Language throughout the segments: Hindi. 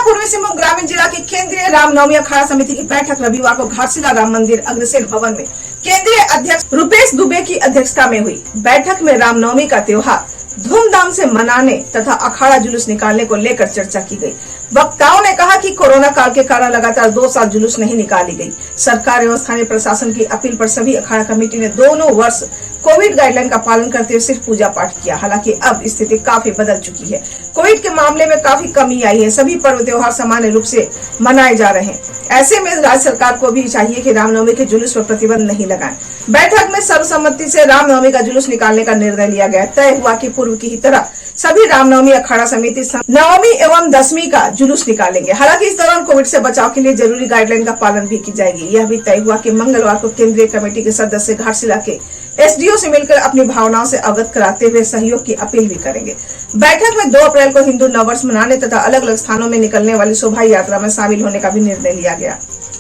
पूर्वी सिंहभूम ग्रामीण जिला की केंद्रीय रामनवमी अखाड़ा समिति की बैठक रविवार को घाटशिला राम मंदिर अग्रसेन भवन में केंद्रीय अध्यक्ष रुपेश दुबे की अध्यक्षता में हुई। बैठक में रामनवमी का त्योहार धूमधाम से मनाने तथा अखाड़ा जुलूस निकालने को लेकर चर्चा की गई। वक्ताओं ने कहा कि कोरोना काल के कारण लगातार 2 साल जुलूस नहीं निकाली गई। सरकार एवं स्थानीय प्रशासन की अपील पर सभी अखाड़ा कमेटी ने दोनों वर्ष कोविड गाइडलाइन का पालन करते हुए सिर्फ पूजा पाठ किया। हालांकि अब स्थिति काफी बदल चुकी है। कोविड के मामले में काफी कमी आई है। सभी पर्व त्योहार सामान्य रूप से मनाए जा रहे हैं। ऐसे में राज्य सरकार को भी चाहिए कि रामनवमी के जुलूस पर प्रतिबंध नहीं लगाएं। बैठक में सर्वसम्मति से रामनवमी का जुलूस निकालने का निर्णय लिया गया। तय हुआ कि पूर्व की ही तरह सभी रामनवमी अखाड़ा समिति नवमी एवं 10वीं का जुलूस निकालेंगे। हालांकि इस दौरान कोविड से बचाव के लिए जरूरी गाइडलाइन का पालन भी की जाएगी। यह भी तय हुआ कि मंगलवार को केंद्रीय कमेटी के सदस्य घाटशिला के एसडीओ से मिलकर अपनी भावनाओं से अवगत कराते हुए सहयोग की अपील भी करेंगे। बैठक में 2 अप्रैल को हिंदू नववर्ष मनाने तथा अलग अलग स्थानों में निकलने वाली शोभा यात्रा में शामिल होने का भी निर्णय लिया गया।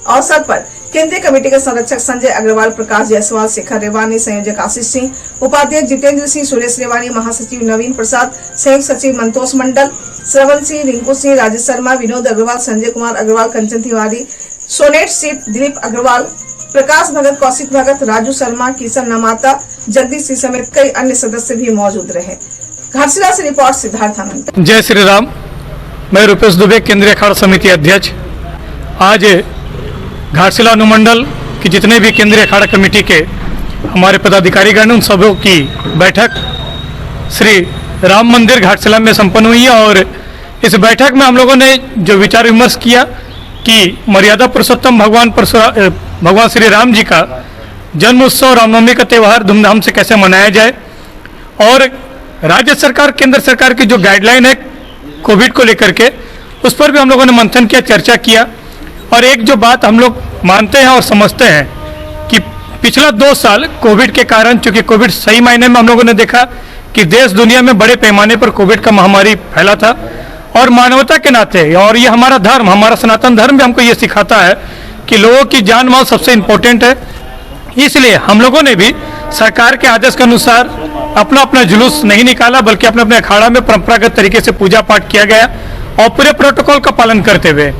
अवसर पर केंद्रीय कमेटी के संरक्षक संजय अग्रवाल, प्रकाश जायसवाल, शेखर रेवानी, संयोजक आशीष सिंह, उपाध्यक्ष जितेंद्र सिंह, सुरेश रेवानी, महासचिव नवीन प्रसाद, संयुक्त सचिव मंतोष मंडल, श्रवण सिंह, रिंकू सिंह, राजेश शर्मा, विनोद अग्रवाल, संजय कुमार अग्रवाल, कंचन तिवारी, सोनेट सिट, दिलीप अग्रवाल, प्रकाश भगत, कौशिक भगत, राजू शर्मा, किशन नमाता, जगदीश सिंह समेत कई अन्य सदस्य भी मौजूद रहे। घाटशिला से रिपोर्ट सिद्धार्थ आनंद। जय श्री राम। मैं रुपेश दुबे, केंद्रीय अखाड़ा समिति अध्यक्ष। आज घाटशिला अनुमंडल की जितने भी केंद्रीय अखाड़ा कमेटी के हमारे पदाधिकारीगण उन सबों की बैठक श्री राम मंदिर घाटशिला में संपन्न हुई है। और इस बैठक में हम लोगों ने जो विचार विमर्श किया कि मर्यादा पुरुषोत्तम भगवान श्री राम जी का जन्म उत्सव रामनवमी का त्यौहार धूमधाम से कैसे मनाया जाए, और राज्य सरकार केंद्र सरकार की जो गाइडलाइन है कोविड को लेकर के, उस पर भी हम लोगों ने मंथन किया, चर्चा किया। और एक जो बात हम लोग मानते हैं और समझते हैं कि पिछला 2 साल कोविड के कारण, चूंकि कोविड सही मायने में हम लोगों ने देखा कि देश दुनिया में बड़े पैमाने पर कोविड का महामारी फैला था, और मानवता के नाते, और ये हमारा धर्म, हमारा सनातन धर्म भी हमको ये सिखाता है कि लोगों की जान माल सबसे इम्पोर्टेंट है। इसलिए हम लोगों ने भी सरकार के आदेश के अनुसार अपना अपना जुलूस नहीं निकाला, बल्कि अपने अपने अखाड़ा में परंपरागत तरीके से पूजा पाठ किया गया और पूरे प्रोटोकॉल का पालन करते हुए।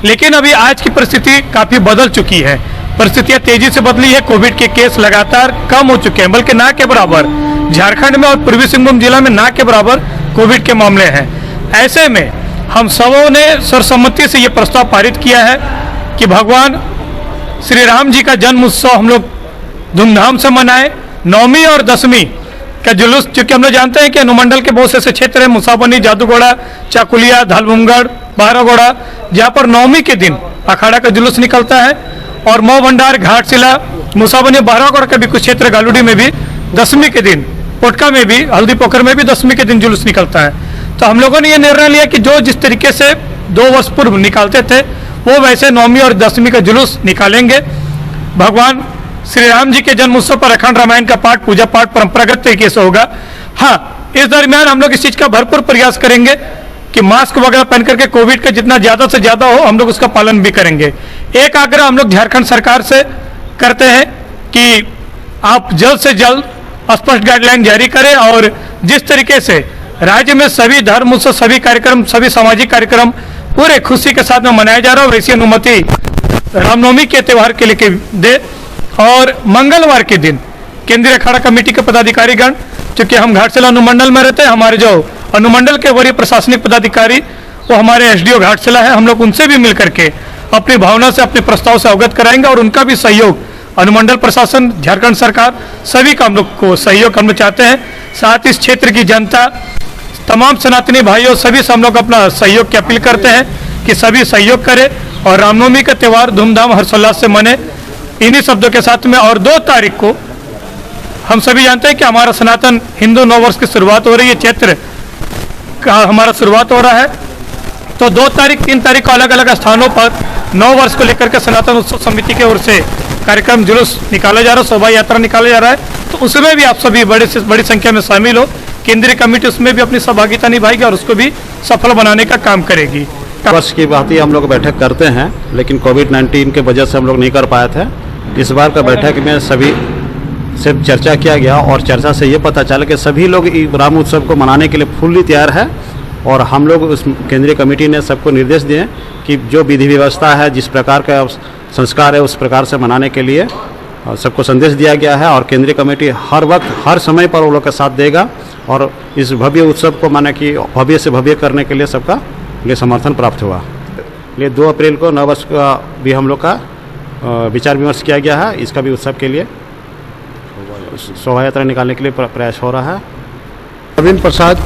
लेकिन अभी आज की परिस्थिति काफ़ी बदल चुकी है। परिस्थितियाँ तेजी से बदली है। कोविड के केस लगातार कम हो चुके हैं, बल्कि ना के बराबर झारखंड में और पूर्वी सिंहभूम जिला में ना के बराबर कोविड के मामले हैं। ऐसे में हम सबों ने सर्वसम्मति से ये प्रस्ताव पारित किया है कि भगवान श्री राम जी का जन्म उत्सव हम लोग धूमधाम से मनाएं। 9वीं और 10वीं का जुलूस, चूँकि हम लोग जानते हैं कि अनुमंडल के बहुत से क्षेत्र हैं, मुसाबनी, जादूगोड़ा, चाकुलिया, धालभूमगढ़, बारागोड़ा, जहाँ पर 9वीं के दिन अखाड़ा का जुलूस निकलता है, और मऊ भंडार, घाटशिला, मुसाबनी, बारागोड़ा के भी कुछ क्षेत्र, गालूडी में भी 10वीं के दिन, पोटका में भी, हल्दी पोखर में भी 10वीं के दिन जुलूस निकलता है। तो हम लोगों ने ये निर्णय लिया कि जो जिस तरीके से 2 वर्ष पूर्व निकालते थे, वो वैसे 9वीं और 10वीं का जुलूस निकालेंगे। भगवान श्री राम जी के जन्म उत्सव पर अखंड रामायण का पाठ, पूजा पाठ परंपरागत तरीके से होगा। हाँ, इस दरमियान हम लोग इस चीज़ का भरपूर प्रयास करेंगे कि मास्क वगैरह पहन करके कोविड का जितना ज़्यादा से ज़्यादा हो, हम लोग उसका पालन भी करेंगे। एक आग्रह हम लोग झारखंड सरकार से करते हैं कि आप जल्द से जल्द स्पष्ट गाइडलाइन जारी करें, और जिस तरीके से राज्य में सभी धर्म उत्सव, सभी कार्यक्रम, सभी सामाजिक कार्यक्रम पूरे खुशी के साथ में मनाया जा रहा है, वैसी अनुमति रामनवमी के त्यौहार के लिए दे। और मंगलवार के दिन केंद्रीय अखाड़ा कमेटी के पदाधिकारीगण, चूँकि हम घाटशिला अनुमंडल में रहते हैं, हमारे जो अनुमंडल के वरीय प्रशासनिक पदाधिकारी वो हमारे एसडीओ घाटशिला है, हम लोग उनसे भी मिल करके अपनी भावना से, अपने प्रस्ताव से अवगत कराएंगे। और उनका भी सहयोग, अनुमंडल प्रशासन, झारखंड सरकार, सभी का हम लोग को सहयोग हम लोग चाहते हैं। साथ ही इस क्षेत्र की जनता, तमाम सनातनी भाइयों, सभी से हम लोग अपना सहयोग की अपील करते हैं कि सभी सहयोग करें और रामनवमी का त्यौहार धूमधाम हर्षोल्लास से मने। इन्हीं शब्दों के साथ में, और 2 तारीख को हम सभी जानते हैं कि हमारा सनातन हिंदू नववर्ष की शुरुआत हो रही है, चैत्र का हमारा शुरुआत हो रहा है। तो 2 तारीख, 3 तारीख को अलग अलग स्थानों पर नव वर्ष को लेकर के सनातन उत्सव समिति की ओर से कार्यक्रम जुलूस निकाला जा रहा है, शोभा यात्रा निकाला जा रहा है। तो उसमें भी आप सभी बड़ी संख्या में शामिल हो। केंद्रीय कमेटी उसमें भी अपनी सहभागिता निभाएगी और उसको भी सफल बनाने का काम करेगी। वर्ष की बात ही हम लोग बैठक करते हैं, लेकिन कोविड-19 के वजह से हम लोग नहीं कर पाए थे। इस बार का बैठक में सभी से चर्चा किया गया, और चर्चा से ये पता चला कि सभी लोग राम उत्सव को मनाने के लिए फुल्ली तैयार है। और हम लोग उस केंद्रीय कमेटी ने सबको निर्देश दिए कि जो विधि व्यवस्था है, जिस प्रकार का संस्कार है, उस प्रकार से मनाने के लिए सबको संदेश दिया गया है। और केंद्रीय कमेटी हर वक्त हर समय पर वो लोग का साथ देगा और इस भव्य उत्सव को माने कि भव्य से भव्य करने के लिए सबका लिए समर्थन प्राप्त हुआ। लिए 2 अप्रैल को नव वर्ष का भी हम लोग का विचार विमर्श किया गया है। इसका भी उत्सव के लिए शोभा यात्रा निकालने के लिए प्रयास हो रहा है। नवीन प्रसाद,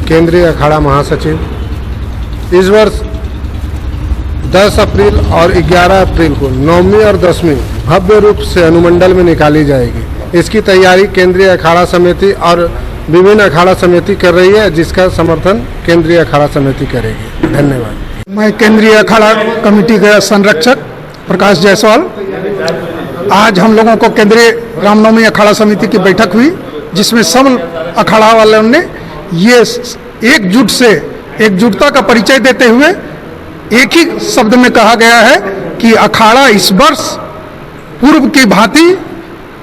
केंद्रीय अखाड़ा महासचिव। इस वर्ष 10 अप्रैल और 11 अप्रैल को 9वीं और 10वीं भव्य रूप से अनुमंडल में निकाली जाएगी। इसकी तैयारी केंद्रीय अखाड़ा समिति और विभिन्न अखाड़ा समिति कर रही है, जिसका समर्थन केंद्रीय अखाड़ा समिति करेगी। धन्यवाद। मैं केंद्रीय अखाड़ा कमेटी का संरक्षक प्रकाश जायसवाल। आज हम लोगों को केंद्रीय रामनवमी अखाड़ा समिति की बैठक हुई, जिसमें सब अखाड़ा वालों ने ये एकजुटता का परिचय देते हुए एक ही शब्द में कहा गया है कि अखाड़ा इस वर्ष पूर्व की भांति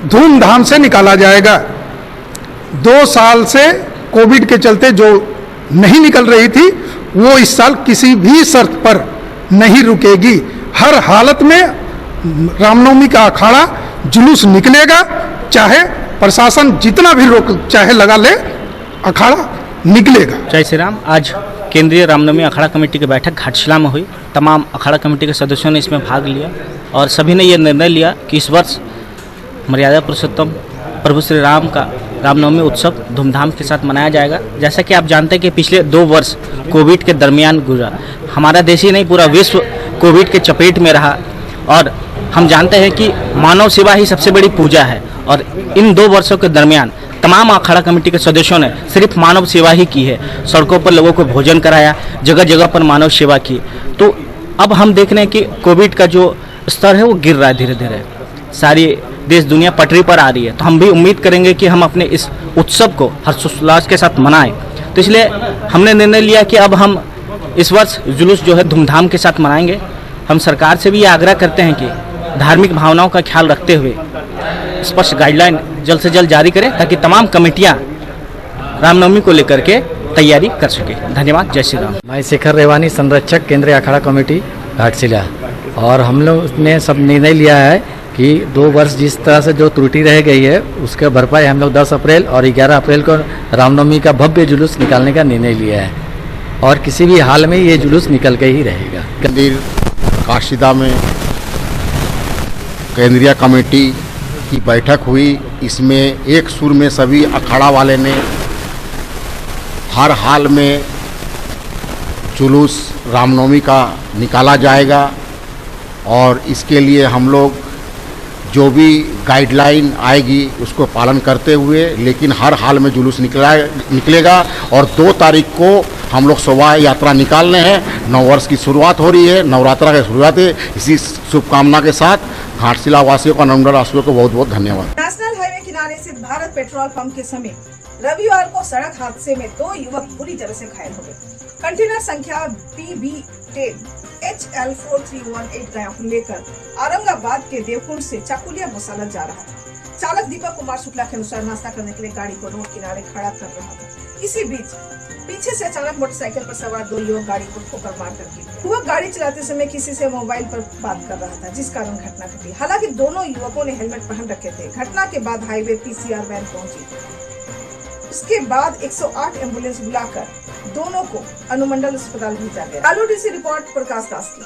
धूमधाम से निकाला जाएगा। 2 साल से कोविड के चलते जो नहीं निकल रही थी, वो इस साल किसी भी शर्त पर नहीं रुकेगी। हर हालत में रामनवमी का अखाड़ा जुलूस निकलेगा, चाहे प्रशासन जितना भी रोक चाहे लगा ले, अखाड़ा निकलेगा। जय श्री राम। आज केंद्रीय रामनवमी अखाड़ा कमेटी की बैठक घाटशिला में हुई। तमाम अखाड़ा कमेटी के सदस्यों ने इसमें भाग लिया और सभी ने ये निर्णय लिया कि इस वर्ष मर्यादा पुरुषोत्तम प्रभु श्री राम का रामनवमी उत्सव धूमधाम के साथ मनाया जाएगा। जैसा कि आप जानते हैं कि पिछले 2 वर्ष कोविड के दरमियान गुजरा। हमारा देश ही नहीं, पूरा विश्व कोविड के चपेट में रहा और हम जानते हैं कि मानव सेवा ही सबसे बड़ी पूजा है। और इन 2 वर्षों के दरमियान तमाम अखाड़ा कमेटी के सदस्यों ने सिर्फ मानव सेवा ही की है। सड़कों पर लोगों को भोजन कराया, जगह जगह पर मानव सेवा की। तो अब हम देख रहे हैं कि कोविड का जो स्तर है वो गिर रहा है धीरे धीरे। सारी देश दुनिया पटरी पर आ रही है। तो हम भी उम्मीद करेंगे कि हम अपने इस उत्सव को हर्षोल्लास के साथ मनाएं। तो इसलिए हमने निर्णय लिया कि अब हम इस वर्ष जुलूस जो है धूमधाम के साथ मनाएंगे। हम सरकार से भी ये आग्रह करते हैं कि धार्मिक भावनाओं का ख्याल रखते हुए स्पष्ट गाइडलाइन जल्द से जल्द जारी करें, ताकि तमाम कमेटियां रामनवमी को लेकर के तैयारी कर सके। धन्यवाद। जय श्री राम। मैं शेखर रेवानी, संरक्षक केंद्रीय अखाड़ा कमेटी घाटशिला। और हम लोग ने सब निर्णय लिया है कि 2 वर्ष जिस तरह से जो त्रुटि रह गई है, उसके भरपाई हम लोग 10 अप्रैल और 11 अप्रैल को रामनवमी का भव्य जुलूस निकालने का निर्णय लिया है और किसी भी हाल में ये जुलूस निकल के ही रहेगा। मंदिर काशीदा में केंद्रीय कमेटी की बैठक हुई। इसमें एक सुर में सभी अखाड़ा वाले ने हर हाल में जुलूस रामनवमी का निकाला जाएगा और इसके लिए हम लोग जो भी गाइडलाइन आएगी उसको पालन करते हुए, लेकिन हर हाल में जुलूस निकलेगा। और 2 तारीख को हम लोग शोभा यात्रा निकालने हैं। नव वर्ष की शुरुआत हो रही है, नवरात्रा की शुरुआत है। इसी शुभकामना के साथ घाटशिला वासियों को, अनुमंडल वासियों को बहुत बहुत धन्यवाद। नेशनल हाईवे किनारे स्थित भारत पेट्रोल पंप के समीप रविवार को सड़क हादसे में 2 युवक बुरी तरह से घायल हो गए। कंटेनर संख्या PB10 HL4318 का लेकर औरंगाबाद के देवकुंड से चाकुलिया मसाला जा रहा था। चालक दीपक कुमार शुक्ला के अनुसार नाश्ता करने के लिए गाड़ी को रोड किनारे खड़ा कर रहा था। इसी बीच पीछे से अचानक मोटरसाइकिल पर सवार 2 युवक गाड़ी को ठोकर मारकर गिरे। युवक गाड़ी चलाते समय किसी से मोबाइल पर बात कर रहा था, जिस कारण घटना घटी। हालांकि दोनों युवकों ने हेलमेट पहन रखे थे। घटना के बाद हाईवे PCR वैन पहुंची। उसके बाद 108 एम्बुलेंस बुलाकर दोनों को अनुमंडल अस्पताल भेजा गया। आलू डीसी रिपोर्ट प्रकाश दास की।